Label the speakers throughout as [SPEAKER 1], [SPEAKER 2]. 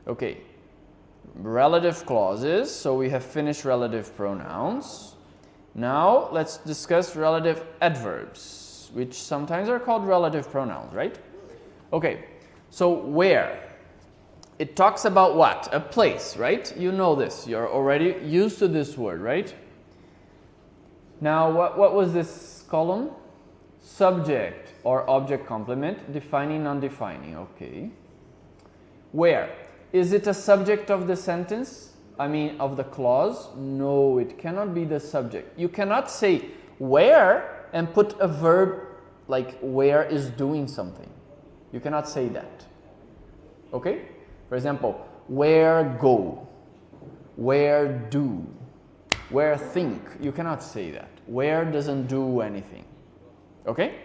[SPEAKER 1] Okay, relative clauses. So we have finished relative pronouns. Now let's discuss relative adverbs, which sometimes are called relative pronouns, right? Okay, so where? It talks about what? A place, right? You know this. You're already used to this word, right? Now, what was this column? Subject or object complement, defining, non-defining. Okay. Where? Is it a subject of the sentence? I mean, of the clause? No, it cannot be the subject. You cannot say where and put a verb like where is doing something. You cannot say that. Okay? For example, where go, where do, where think. You cannot say that. Where doesn't do anything. Okay?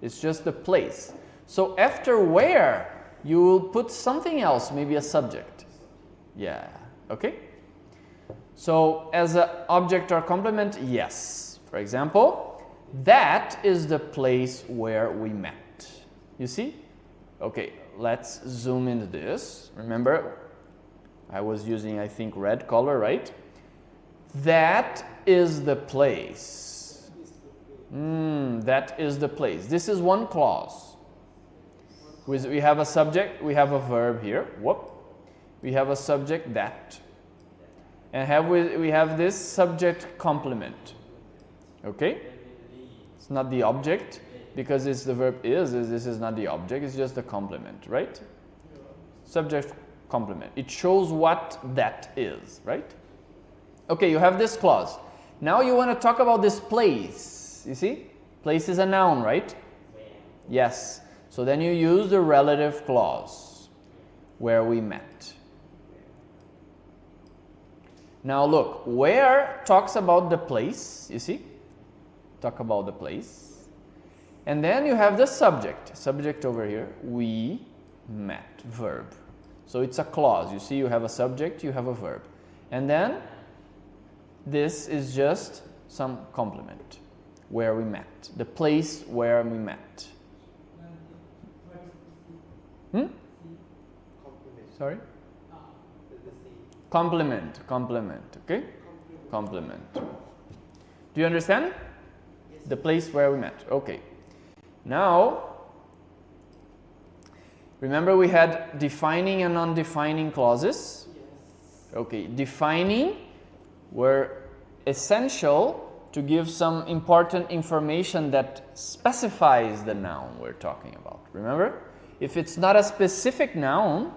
[SPEAKER 1] It's just the place. So after where, you will put something else, maybe a subject. Yeah. Okay? So as an object or complement, yes. For example, that is the place where we met. You see? Okay, let's zoom into this. Remember, I was using, I think, red color, right? That is the place. That is the place. This is one clause. We have a subject, we have a verb here. Whoop. We have a subject, that. And we have this subject complement. Okay? It's not the object. Because it's the verb is, this is not the object, it's just the complement, right? Subject complement. It shows what that is, right? Okay, you have this clause. Now you want to talk about this place. You see? Place is a noun, right? Yes. So then you use the relative clause, where we met. Now look, where talks about the place, you see? Talk about the place. And then you have the subject over here, we met, verb. So it's a clause, you see you have a subject, you have a verb. And then this is just some complement, where we met, the place where we met. Sorry? Complement, okay? Complement. Do you understand? The place where we met, okay. Now, remember we had defining and non-defining clauses? Okay, defining were essential to give some important information that specifies the noun we're talking about. Remember? If it's not a specific noun,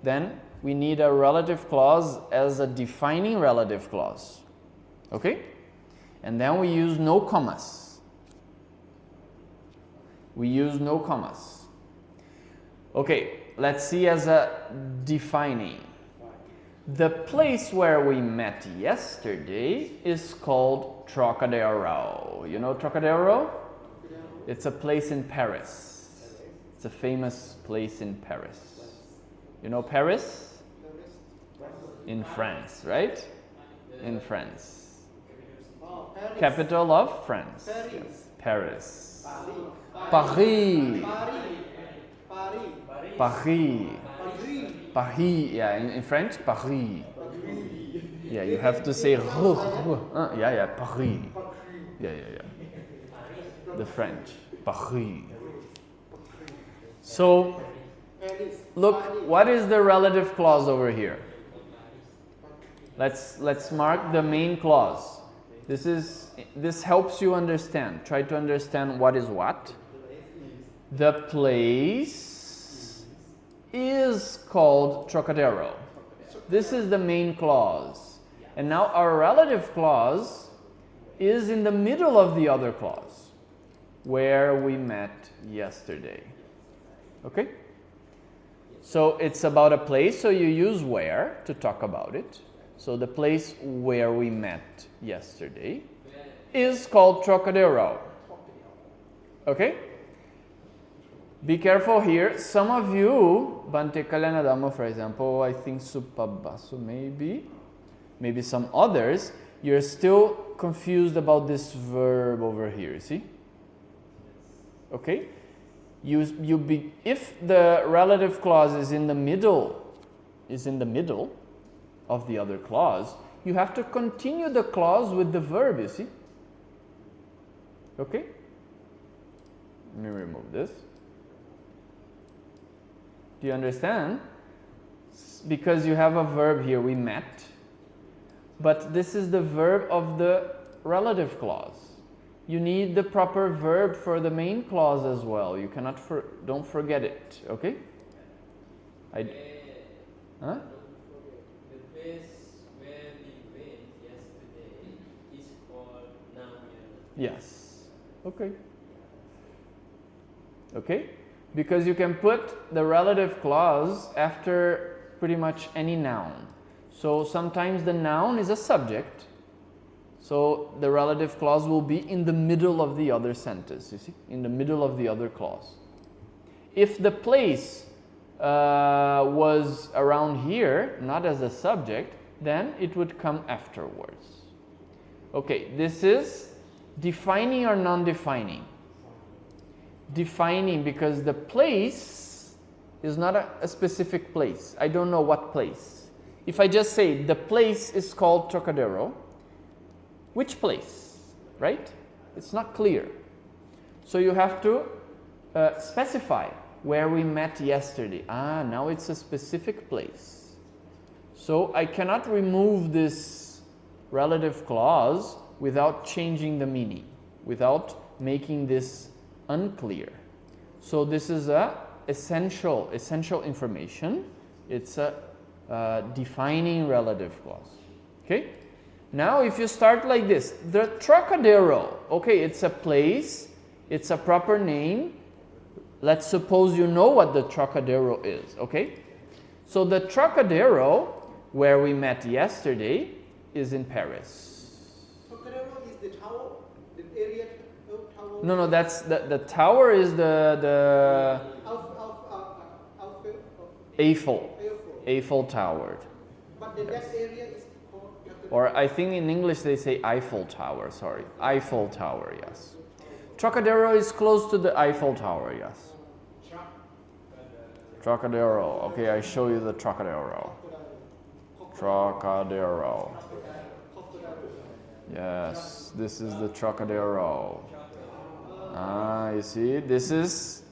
[SPEAKER 1] then we need a relative clause as a defining relative clause. Okay? And then we use no commas. We use no commas. Okay, let's see as a defining. The place where we met yesterday is called Trocadero. You know Trocadero? It's a place in Paris. It's a famous place in Paris. You know Paris? In France, right? In France. Capital of France. Yes. Paris. Paris. Paris. Yeah, in French, Paris. Yeah, you have to say yeah, Paris. Yeah. The French, Paris. So, look, what is the relative clause over here? Let's mark the main clause. This helps you understand. Try to understand what is what. The place is called Trocadero. This is the main clause. And now our relative clause is in the middle of the other clause, where we met yesterday. Okay? So it's about a place, so you use where to talk about it. So the place where we met yesterday is called Trocadero. Okay? Be careful here. Some of you, Bante Kalyanadama, for example, I think Supabasu maybe some others, you're still confused about this verb over here, see? Okay? If the relative clause is in the middle, is in the middle of the other clause, you have to continue the clause with the verb, you see. Okay? Let me remove this. Do you understand? Because you have a verb here, we met, but this is the verb of the relative clause. You need the proper verb for the main clause as well. You cannot, don't forget it, okay? Huh?
[SPEAKER 2] The place where we went yesterday is called Namyan.
[SPEAKER 1] Yes. Okay. Okay? Because you can put the relative clause after pretty much any noun. So sometimes the noun is a subject. So the relative clause will be in the middle of the other sentence, you see? In the middle of the other clause. If the place was around here, not as a subject, then it would come afterwards. Okay, this is defining or non-defining. Defining, because the place is not a specific place. I don't know what place. If I just say the place is called Trocadero, which place, right? It's not clear. So you have to specify where we met yesterday. Ah, now it's a specific place. So I cannot remove this relative clause without changing the meaning, without making this unclear. So this is a essential information. It's a defining relative clause. Okay? Now if you start like this, the Trocadero, okay, it's a place, it's a proper name. Let's suppose you know what the Trocadero is, okay? So the Trocadero, where we met yesterday, is in Paris.
[SPEAKER 3] Trocadero is the tower, the area tower?
[SPEAKER 1] No, that's the tower is the Eiffel Tower.
[SPEAKER 3] But that area is called Trocadero.
[SPEAKER 1] Or I think in English they say Eiffel Tower, sorry. Eiffel Tower, yes. Trocadero is close to the Eiffel Tower, yes. Trocadero. Okay, I show you the Trocadero. Trocadero. Yes, this is the Trocadero. Ah, you see, this is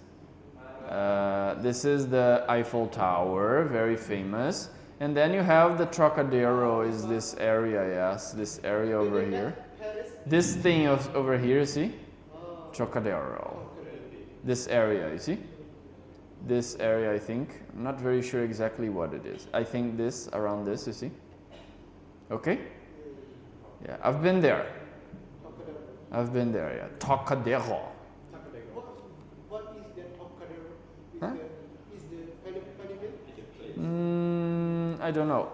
[SPEAKER 1] the Eiffel Tower, very famous. And then you have the Trocadero is this area, yes, this area over here. This thing over here, see? Trocadero. This area, you see? This area, I think. I'm not very sure exactly what it is. I think this, around this, you see? Okay? Yeah, I've been there. I've been there, yeah. Trocadero.
[SPEAKER 3] What is the Trocadero?
[SPEAKER 1] Huh?
[SPEAKER 3] Is the
[SPEAKER 1] I don't know.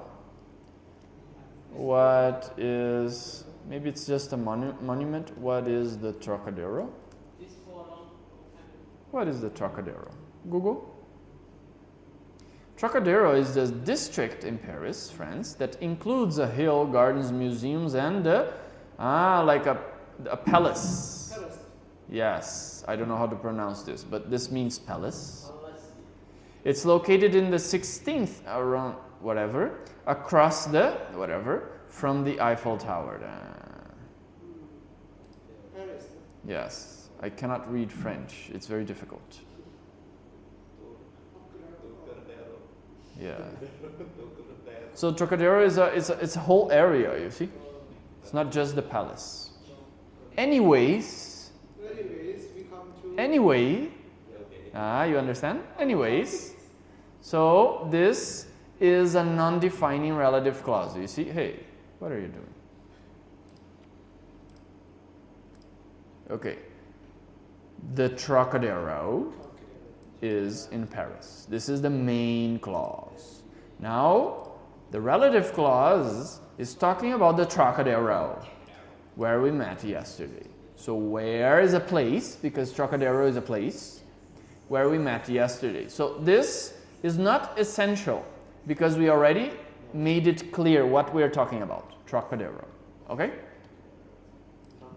[SPEAKER 1] What is... Maybe it's just a monument. What is the Trocadero? What is the Trocadero? Google. Trocadero is the district in Paris, France, that includes a hill, gardens, museums, and like a palace.
[SPEAKER 3] Palace.
[SPEAKER 1] Yes, I don't know how to pronounce this, but this means palace. It's located in the 16th, around whatever, across the whatever, from the Eiffel Tower.
[SPEAKER 3] Paris.
[SPEAKER 1] Yes, I cannot read French. It's very difficult. Yeah. So Trocadero is it's a whole area, you see. It's not just the palace. Anyways,
[SPEAKER 3] we come to...
[SPEAKER 1] anyway, you understand? Anyways, so this is a non-defining relative clause. You see, hey, what are you doing? Okay. The Trocadero is in Paris. This is the main clause. Now, the relative clause is talking about the Trocadero, where we met yesterday. So where is a place, because Trocadero is a place, where we met yesterday. So this is not essential, because we already made it clear what we are talking about, Trocadero. Okay?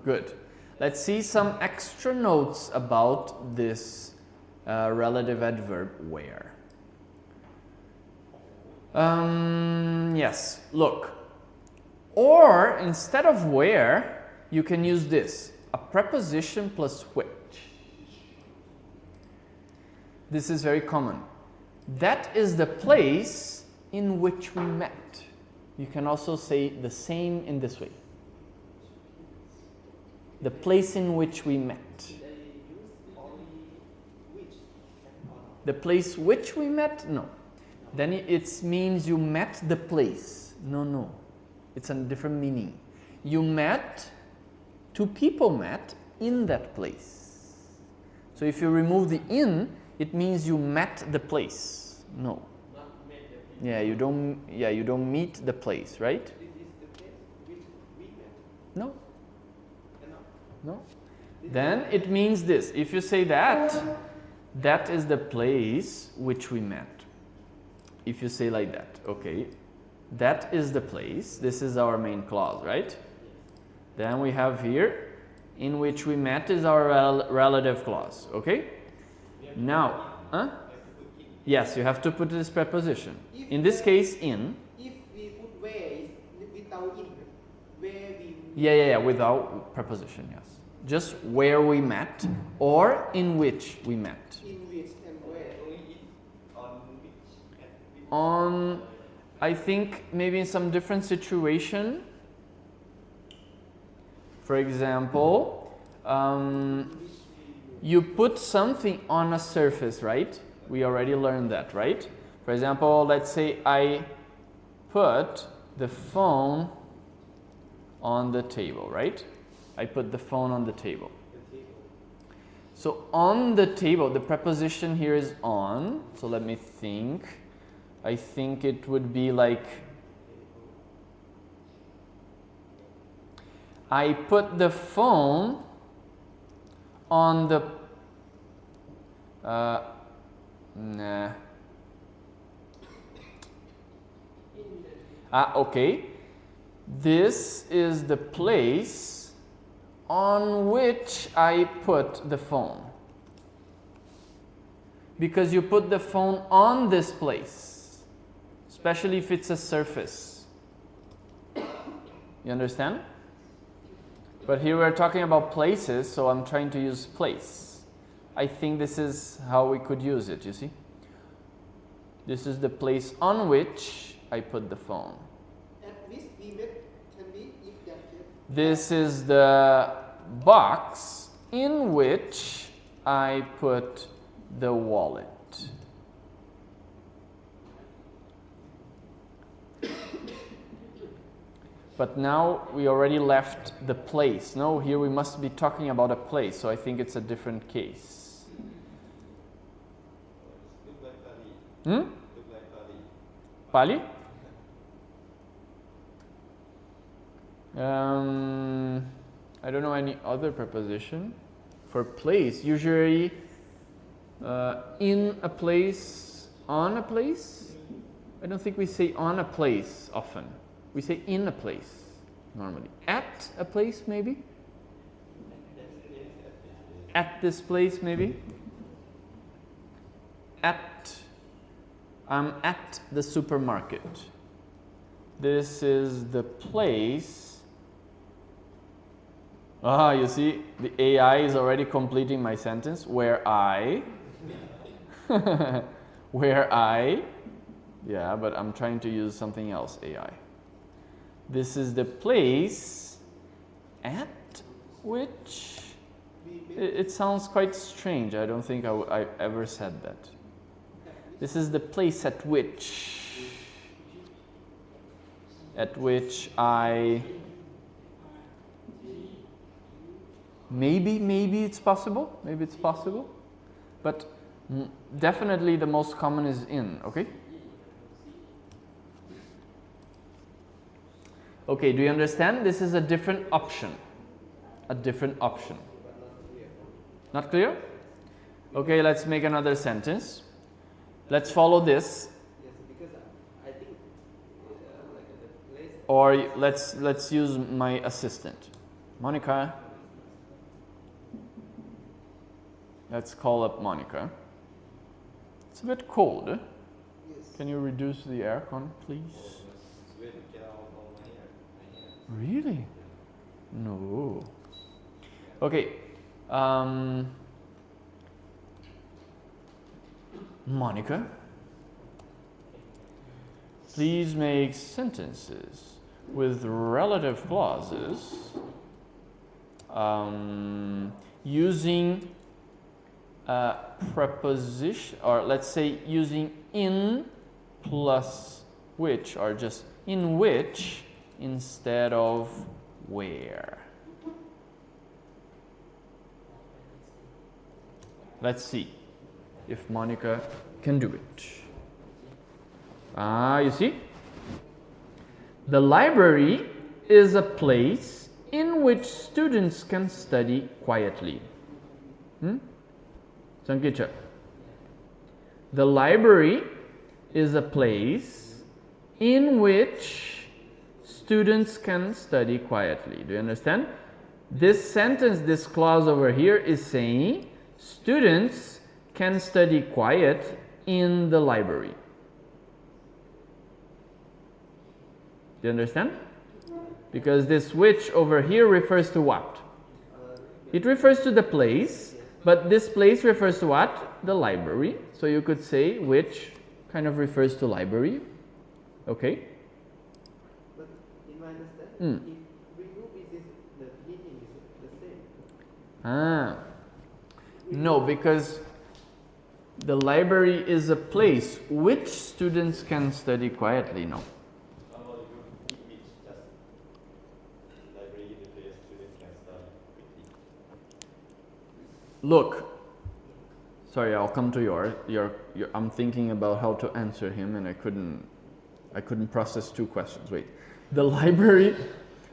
[SPEAKER 1] Good. Let's see some extra notes about this relative adverb where. Yes, look. Or instead of where, you can use this, a preposition plus which. This is very common. That is the place in which we met. You can also say the same in this way. The place in which we met. The place which we met? No. Then it means you met the place. No. It's a different meaning. You met, two people met in that place. So if you remove the in, it means you met the place. No. Yeah, you don't meet the place, right?
[SPEAKER 3] This is the place which we met.
[SPEAKER 1] No.
[SPEAKER 3] No.
[SPEAKER 1] Then it means this. If you say that, that is the place which we met. If you say like that, okay, that is the place. This is our main clause, right? Then we have here, in which we met is our relative clause, okay? Now, yes, you have to put this preposition. In this case, in.
[SPEAKER 3] If we put where is without in, where we.
[SPEAKER 1] Yeah, without preposition, yes. Just where we met or in which we met.
[SPEAKER 3] In which and where.
[SPEAKER 1] On, I think maybe in some different situation. For example, you put something on a surface, right? We already learned that, right? For example, let's say I put the phone on the table, right? I put the phone on the table. So on the table, the preposition here is on. So let me think. I think it would be like, I put the phone on the, okay. This is the place on which I put the phone. Because you put the phone on this place, especially if it's a surface. You understand? But here we're talking about places, so I'm trying to use place. I think this is how we could use it, you see? This is the place on which I put the phone.
[SPEAKER 3] At which we met can be if that.
[SPEAKER 1] This is the box in which I put the wallet. But now we already left the place. No, here we must be talking about a place, so I think it's a different case. Pali? I don't know any other preposition for place. Usually in a place, on a place. I don't think we say on a place often. We say in a place normally. At a place maybe? At this place maybe? I'm at the supermarket. This is the place. You see, the AI is already completing my sentence. Where I. Where I. Yeah, but I'm trying to use something else, AI. This is the place at which. It sounds quite strange. I don't think I ever said that. This is the place at which I. Maybe it's possible. Maybe it's possible. But definitely the most common is in, okay? Okay, do you understand? This is a different option. A different option. Not clear? Okay, let's make another sentence. Let's follow this.
[SPEAKER 3] Yes, because I think like the place.
[SPEAKER 1] Or let's use my assistant. Monica. Let's call up Monica. It's a bit cold.
[SPEAKER 3] Yes.
[SPEAKER 1] Can you reduce the aircon, please? Really? No. Okay. Monica, please make sentences with relative clauses using a preposition, or let's say using in plus which, or just in which instead of where. Let's see if Monica can do it. You see? The library is a place in which students can study quietly. Sankicha. The library is a place in which students can study quietly. Do you understand? This sentence, this clause over here is saying students can study quiet in the library. Do you understand? Because this which over here refers to what? It refers to the place, but this place refers to what? The library. So you could say which kind of refers to library. Okay?
[SPEAKER 3] But in my understanding, if remove it, the meaning is the same.
[SPEAKER 1] No, because the library is a place which students can study quietly. No. Look, sorry, I'll come to your. I'm thinking about how to answer him, and I couldn't process two questions. Wait, the library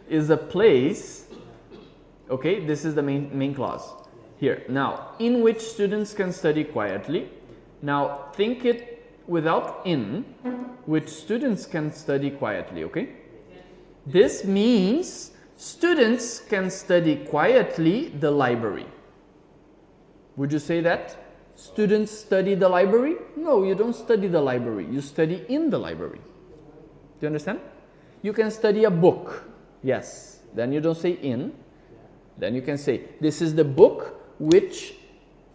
[SPEAKER 1] is a place. Okay, this is the main clause here. Now, in which students can study quietly. Now, think it without in, which students can study quietly. Okay, this means students can study quietly the library. Would you say that? Students study the library? No, you don't study the library. You study in the library. Do you understand? You can study a book. Yes. Then you don't say in. Then you can say, this is the book which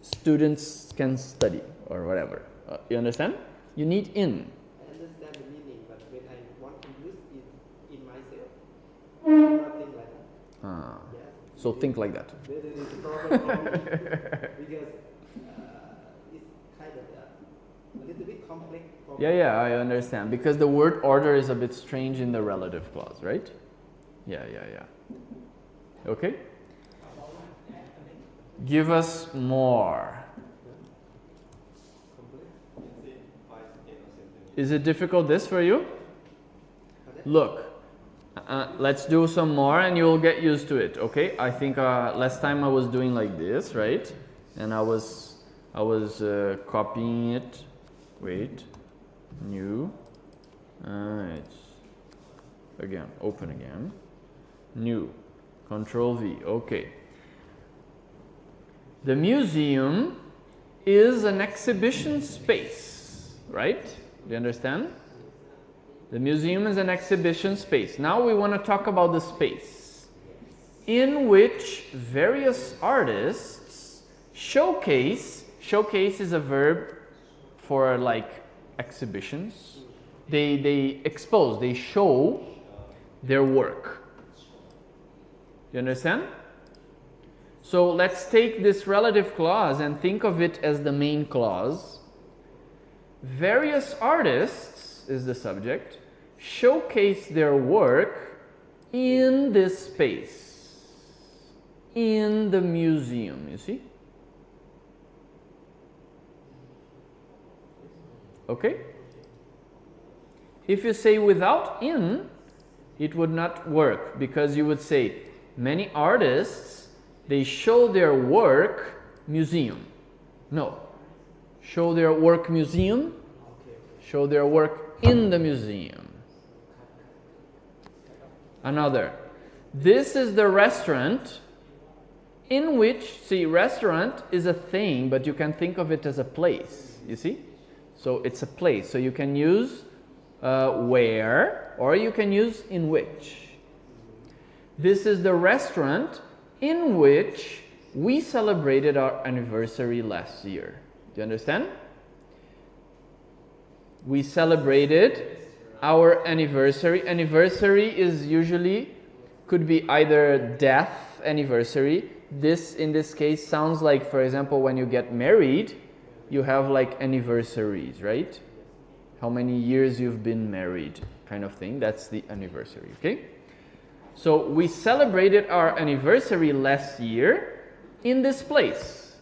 [SPEAKER 1] students can study, or whatever. You understand? You need in.
[SPEAKER 3] I understand the meaning, but when I want to use it in myself, I do not think like that. Yes.
[SPEAKER 1] So think like that.
[SPEAKER 3] There is a problem for me because it's kind of a little bit complex. For me.
[SPEAKER 1] Yeah, I understand. Because the word order is a bit strange in the relative clause, right? Yeah. Okay? Give us more. Is it difficult this for you? Look, let's do some more and you'll get used to it, okay? I think last time I was doing like this, right? And I was copying it. Wait, new. It's again, open again. New, Control V, okay. The museum is an exhibition space, right? Do you understand? The museum is an exhibition space. Now we want to talk about the space in which various artists showcase is a verb for like exhibitions. They expose, they show their work. You understand? So let's take this relative clause and think of it as the main clause. Various artists is the subject, showcase their work in this space, in the museum, you see? Okay? If you say without in, it would not work because you would say many artists, they show their work museum. No. Show their work museum. Show their work in the museum. Another. This is the restaurant in which, see, restaurant is a thing, but you can think of it as a place. You see? So it's a place. So you can use where, or you can use in which. This is the restaurant in which we celebrated our anniversary last year. Do you understand? We celebrated our anniversary. Anniversary is usually, could be either death anniversary. This, in this case, sounds like, for example, when you get married, you have like anniversaries, right? How many years you've been married, kind of thing. That's the anniversary, okay? So we celebrated our anniversary last year in this place.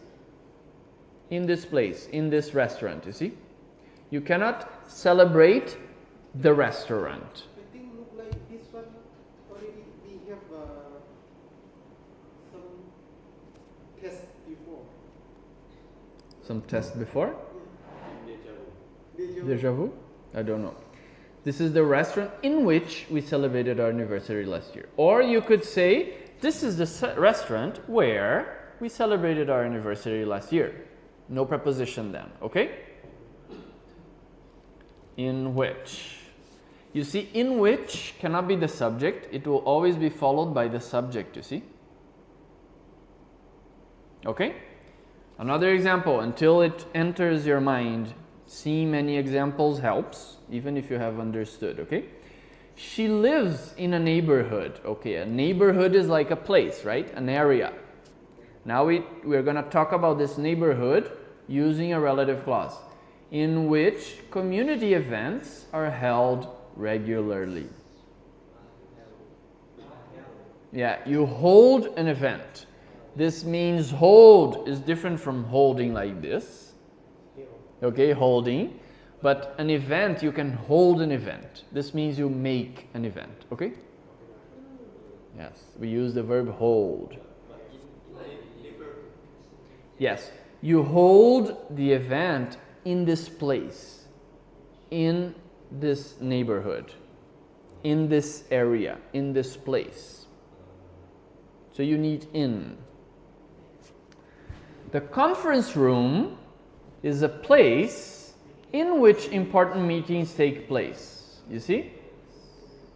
[SPEAKER 1] In this place, in this restaurant, you see? You cannot celebrate the restaurant.
[SPEAKER 3] I think look like this one already we have some test before.
[SPEAKER 1] Some test before?
[SPEAKER 3] Deja vu.
[SPEAKER 1] Deja vu? I don't know. This is the restaurant in which we celebrated our anniversary last year. Or you could say, this is the restaurant where we celebrated our anniversary last year. No preposition then, okay? In which. You see, in which cannot be the subject. It will always be followed by the subject, you see? Okay? Another example, until it enters your mind, seeing many examples helps, even if you have understood, okay? She lives in a neighborhood. Okay, a neighborhood is like a place, right? An area. Now we're going to talk about this neighborhood using a relative clause, in which community events are held regularly. Yeah, you hold an event. This means hold is different from holding like this. Okay, holding. But an event, you can hold an event. This means you make an event. Okay? Yes, we use the verb hold. Yes, you hold the event in this place, in this neighborhood, in this area, in this place. So you need in. The conference room is a place in which important meetings take place. You see?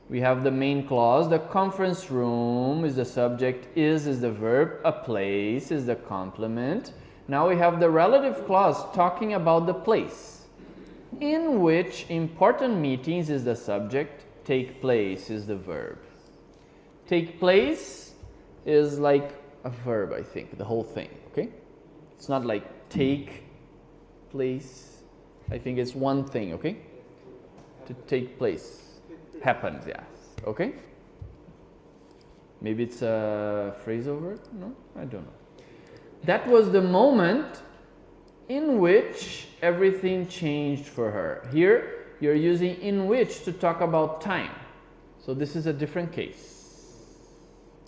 [SPEAKER 1] We have the main clause. The conference room is the subject, is the verb, a place is the complement. Now we have the relative clause talking about the place in which important meetings is the subject, take place is the verb. Take place is like a verb, I think, the whole thing, okay? It's not like take place. I think it's one thing, okay? To take place. Happens, yes. Okay? Maybe it's a phrasal verb? No? I don't know. That was the moment in which everything changed for her. Here, you're using in which to talk about time. So this is a different case.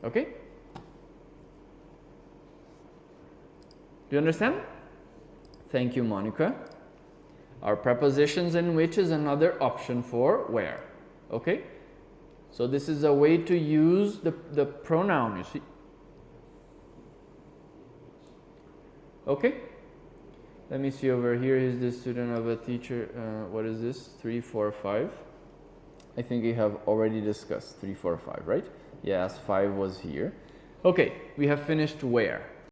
[SPEAKER 1] Okay? Do you understand? Thank you, Monica. Our prepositions in which is another option for where. Okay? So this is a way to use the pronoun, you see. Okay? Let me see over here. He's the student of a teacher. What is this? 3, 4, 5. I think we have already discussed 3, 4, 5, right? Yes, 5 was here. Okay, we have finished where.